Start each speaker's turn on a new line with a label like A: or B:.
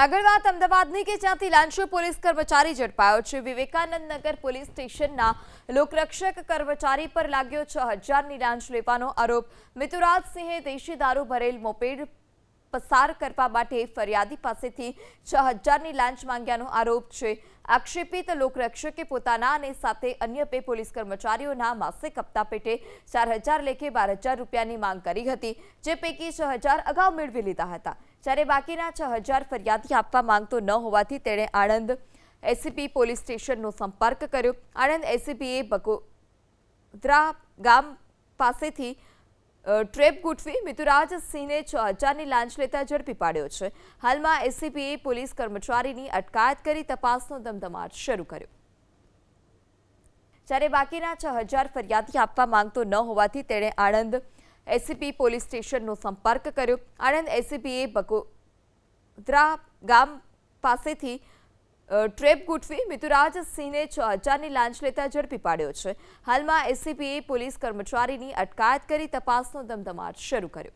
A: આગળ વાત અમદાવાદની કે જ્યાંથી લાંચો પોલીસ કર્મચારી ઝડપાયો છે। વિવેકાનંદ નગર પોલીસ સ્ટેશનના લોકરક્ષક કર્મચારી પર લાગ્યો 6000ની લાંચ લેવાનો આરોપ। મિતુરાજસિંહે દેશી દારૂ ભરેલ મોપેડ પસાર કરવા માટે ફરિયાદી પાસેથી 6000ની લાંચ માંગ્યાનો આરોપ છે। આક્ષેપિત લોકરક્ષકે પોતાના અને સાથે અન્ય બે પોલીસ કર્મચારીઓના માસિક હપ્તા પેટે 4000 લેખે 12000 રૂપિયાની માંગ કરી હતી, જે પૈકી 6000 અગાઉ મેળવી લીધા હતા। જ્યારે બાકીના 6000 ફરિયાદી આપવા માંગતો ન હોવાથી તેણે આણંદ એસીપી પોલીસ સ્ટેશનનો સંપર્ક કર્યો। આણંદ એસીપીએ બગોદરા ગામ પાસેથી ટ્રેપ ગોઠવી મિતુરાજસિંહને 6000ની લાંચ લેતા ઝડપી પાડ્યો છે। હાલમાં એસીપીએ પોલીસ કર્મચારીની અટકાયત કરી તપાસનો ધમધમાટ શરૂ કર્યો। જ્યારે બાકીના 6000 ફરિયાદી આપવા માંગતો ન હોવાથી તેણે આણંદ એસીપી પોલીસ સ્ટેશનનો સંપર્ક કર્યો। આણંદ એસીપીએ બગોદરા ગામ પાસેથી ટ્રેપ ગોઠવી મિતુરાજસિંહને 6000ની લાંચ લેતા ઝડપી પાડ્યો છે। હાલમાં એસીપીએ પોલીસ કર્મચારીની અટકાયત કરી તપાસનો ધમધમાટ શરૂ કર્યો।